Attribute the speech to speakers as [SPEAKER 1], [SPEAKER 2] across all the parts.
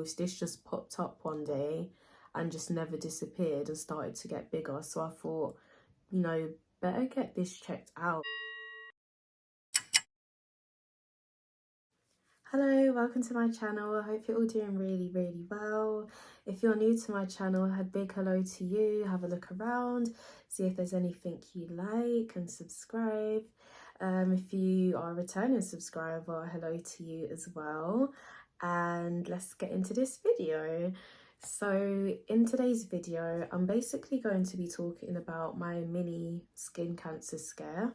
[SPEAKER 1] diagnosed, this just popped up one day and just never disappeared and started to get bigger. So I thought, you know, better get this checked out. Hello, welcome to my channel. I hope you're all doing really well. If you're new to my channel, a big hello to you. Have a look around, see if there's anything you like, and subscribe. If you are a returning subscriber, hello to you as well. And let's get into this video. So in today's video, I'm basically going to be talking about my mini skin cancer scare.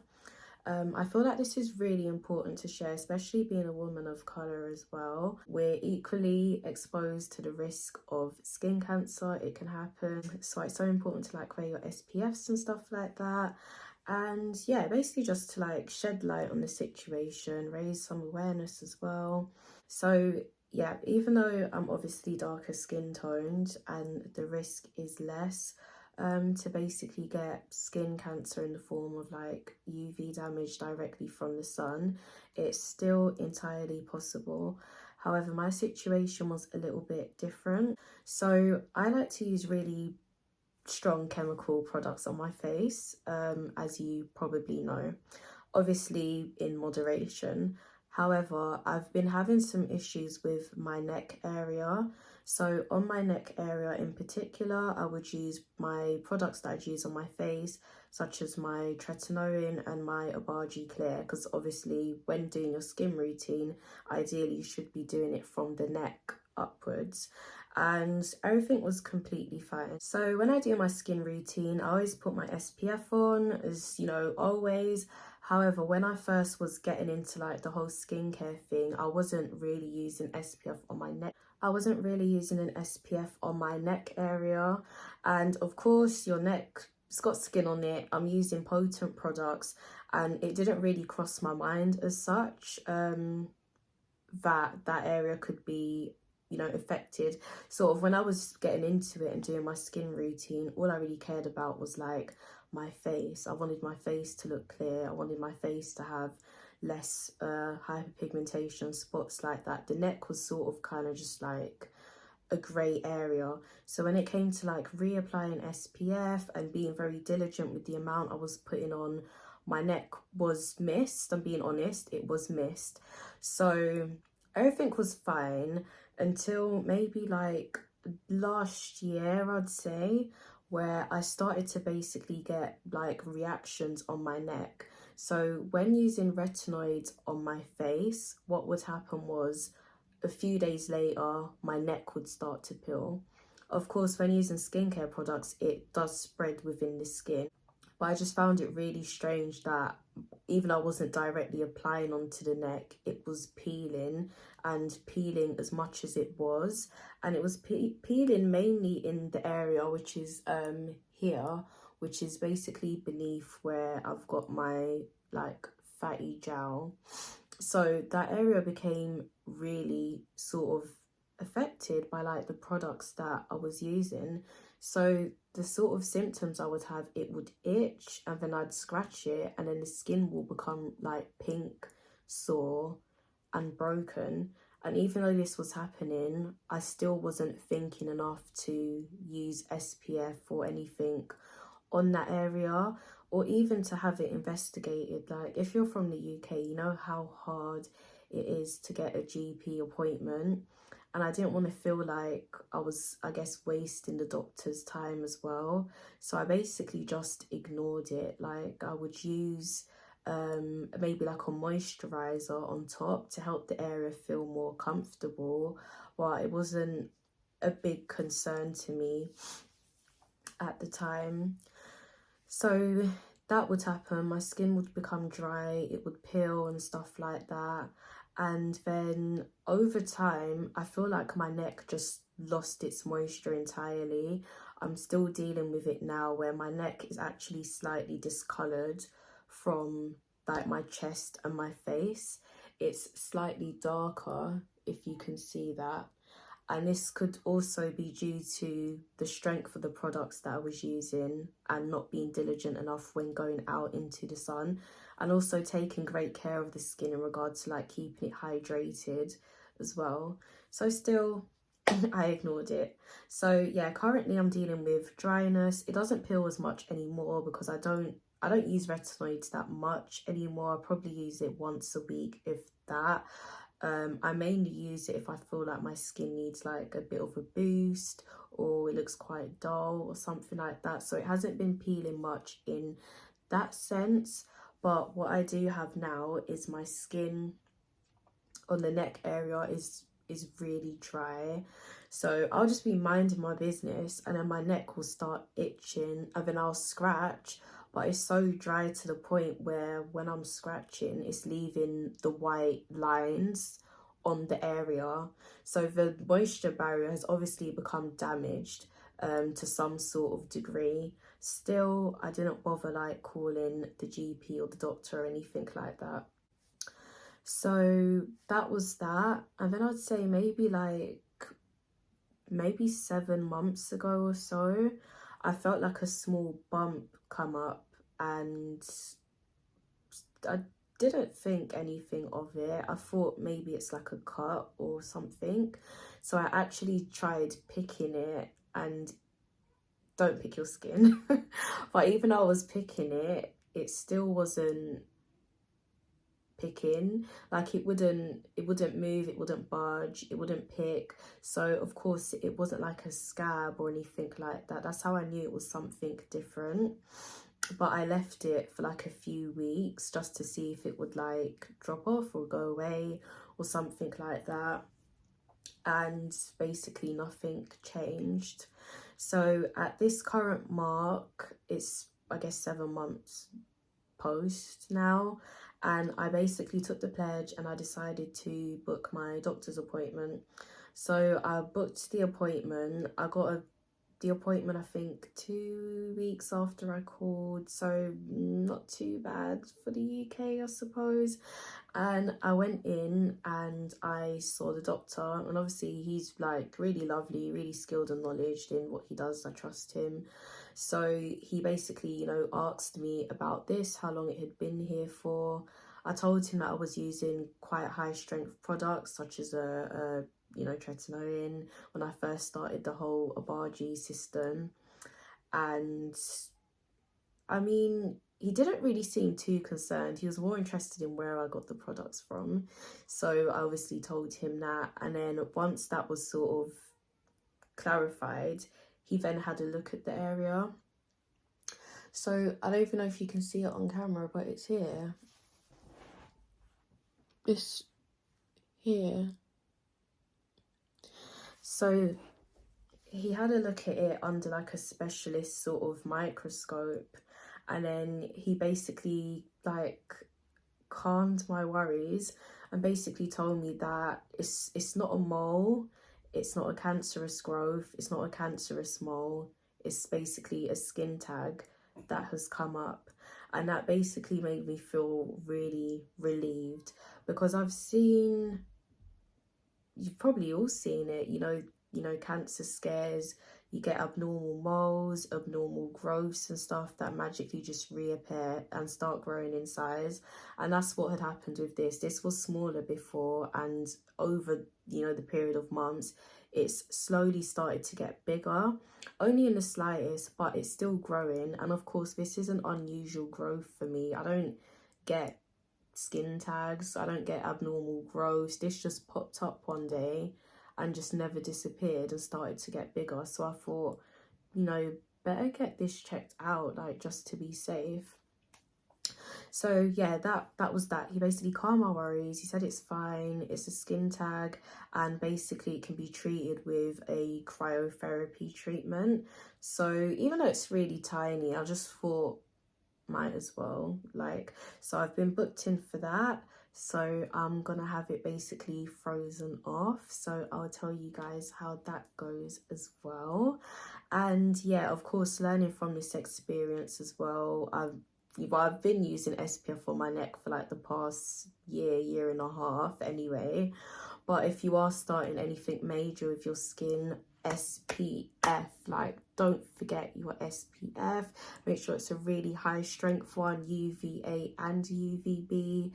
[SPEAKER 1] I feel like this is really important to share, especially being a woman of colour as well. We're equally exposed to the risk of skin cancer. It can happen. So it's so important to like wear your SPFs and stuff like that. And yeah, basically just to like shed light on the situation, raise some awareness as well. So yeah, even though I'm obviously darker skin toned and the risk is less, to basically get skin cancer in the form of like UV damage directly from the sun, it's still entirely possible. However, my situation was a little bit different. So I like to use really strong chemical products on my face, as you probably know, obviously in moderation. However, I've been having some issues with my neck area. So on my neck area in particular, I would use my products that I'd use on my face, such as my tretinoin and my Abaji Clear, because obviously when doing your skin routine, ideally you should be doing it from the neck upwards. And everything was completely fine. So when I do my skin routine, I always put my SPF on, as you know, always. However, when I first was getting into like the whole skincare thing, I wasn't really using SPF on my neck. I wasn't really using an SPF on my neck area. And of course, your neck, it's got skin on it. I'm using potent products, and it didn't really cross my mind as such that area could be, you know, affected. Sort of when I was getting into it and doing my skin routine, all I really cared about was like my face. I wanted my face to look clear. I wanted my face to have less hyperpigmentation, spots like that. The neck was sort of kind of just like a grey area. So when it came to like reapplying SPF and being very diligent with the amount I was putting on, my neck was missed. I'm being honest, it was missed. So everything was fine until maybe like last year, I'd say, where I started to basically get like reactions on my neck. So when using retinoids on my face, what would happen was a few days later, my neck would start to peel. Of course, when using skincare products, it does spread within the skin. But I just found it really strange that even though I wasn't directly applying onto the neck, it was peeling and peeling as much as it was. And it was peeling mainly in the area which is here, which is basically beneath where I've got my like fatty jowl. So that area became really sort of affected by like the products that I was using. So the sort of symptoms I would have, it would itch and then I'd scratch it and then the skin will become like pink, sore and broken. And even though this was happening, I still wasn't thinking enough to use SPF or anything on that area, or even to have it investigated. Like if you're from the UK, you know how hard it is to get a GP appointment. And I didn't want to feel like I was, I guess, wasting the doctor's time as well. So I basically just ignored it. Like I would use maybe like a moisturizer on top to help the area feel more comfortable. Well, it wasn't a big concern to me at the time. So that would happen. My skin would become dry, it would peel and stuff like that. And then over time, I feel like my neck just lost its moisture entirely. I'm still dealing with it now, where my neck is actually slightly discoloured from like my chest and my face. It's slightly darker, if you can see that. And this could also be due to the strength of the products that I was using and not being diligent enough when going out into the sun, and also taking great care of the skin in regards to like keeping it hydrated as well. So still, I ignored it. So yeah, currently I'm dealing with dryness. It doesn't peel as much anymore because I don't use retinoids that much anymore. I probably use it once a week, if that. I mainly use it if I feel like my skin needs like a bit of a boost, or it looks quite dull or something like that. So it hasn't been peeling much in that sense. But what I do have now is my skin on the neck area is really dry. So I'll just be minding my business and then my neck will start itching and then I'll scratch, but it's so dry to the point where when I'm scratching it's leaving the white lines on the area. So the moisture barrier has obviously become damaged to some sort of degree. Still, I didn't bother like calling the GP or the doctor or anything like that. So that was that. And then I'd say maybe 7 months ago or so, I felt like a small bump come up and I didn't think anything of it. I thought maybe it's like a cut or something. So I actually tried picking it, and don't pick your skin. But even though I was picking it, it still wasn't picking. Like it wouldn't move, it wouldn't budge, it wouldn't pick. So of course it wasn't like a scab or anything like that. That's how I knew it was something different. But I left it for like a few weeks just to see if it would like drop off or go away or something like that, and basically nothing changed. So at this current mark, it's I guess 7 months post now, and I basically took the pledge and I decided to book my doctor's appointment. So I booked the appointment. I got the appointment I think 2 weeks after I called, so not too bad for the UK, I suppose. And I went in and I saw the doctor, and obviously he's like really lovely, really skilled and knowledgeable in what he does. I trust him. So he basically, you know, asked me about this, how long it had been here for. I told him that I was using quite high strength products such as you know, tretinoin when I first started the whole Abaji system. And I mean, he didn't really seem too concerned. He was more interested in where I got the products from. So I obviously told him that. And then once that was sort of clarified, he then had a look at the area. So I don't even know if you can see it on camera, but it's here. It's here. So he had a look at it under like a specialist sort of microscope, and then he basically like calmed my worries and basically told me that it's not a mole, it's not a cancerous growth, it's not a cancerous mole, it's basically a skin tag that has come up. And that basically made me feel really relieved, because you've probably all seen it, you know, cancer scares, you get abnormal moles, abnormal growths and stuff that magically just reappear and start growing in size. And that's what had happened with this. This was smaller before, and over, you know, the period of months, it's slowly started to get bigger, only in the slightest, but it's still growing. And of course, this is an unusual growth for me. I don't get skin tags, I don't get abnormal growths. This just popped up one day and just never disappeared and started to get bigger. So I thought, you know, better get this checked out, like just to be safe. So yeah, that was that. He basically calmed my worries. He said it's fine, it's a skin tag, and basically it can be treated with a cryotherapy treatment. So even though it's really tiny, I just thought might as well, like, so I've been booked in for that. So I'm gonna have it basically frozen off, so I'll tell you guys how that goes as well. And yeah, of course, learning from this experience as well, I've been using SPF on my neck for like the past year and a half anyway. But if you are starting anything major with your skin, SPF, like, don't forget your SPF. Make sure it's a really high strength one, UVA and UVB.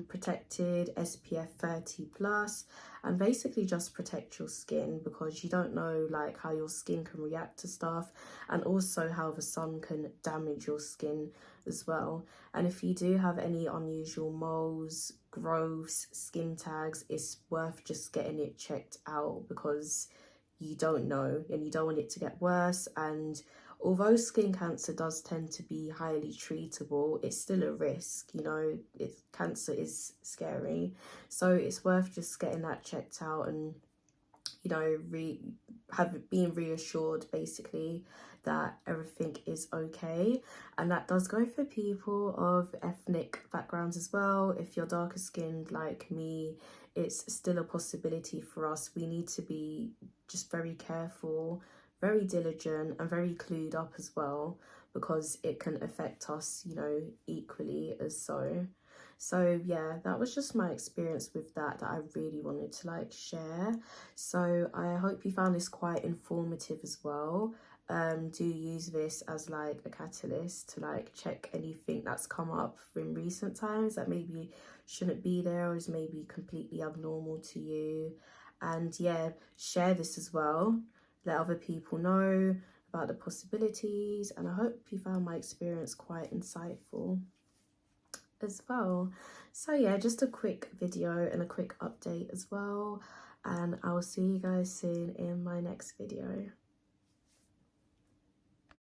[SPEAKER 1] protected, SPF 30 plus, and basically just protect your skin, because you don't know like how your skin can react to stuff, and also how the sun can damage your skin as well. And if you do have any unusual moles, growths, skin tags, it's worth just getting it checked out, because you don't know and you don't want it to get worse. And although skin cancer does tend to be highly treatable, it's still a risk, you know. Cancer is scary, so it's worth just getting that checked out, and you know, being reassured basically that everything is okay. And that does go for people of ethnic backgrounds as well. If you're darker skinned like me, it's still a possibility for us. We need to be just very careful, very diligent, and very clued up as well, because it can affect us, you know, equally as so. So yeah, that was just my experience with that I really wanted to like share. So I hope you found this quite informative as well. Do use this as like a catalyst to like check anything that's come up in recent times that maybe shouldn't be there, or is maybe completely abnormal to you. And yeah, share this as well. Let other people know about the possibilities, and I hope you found my experience quite insightful as well. So yeah, just a quick video and a quick update as well, and I will see you guys soon in my next video.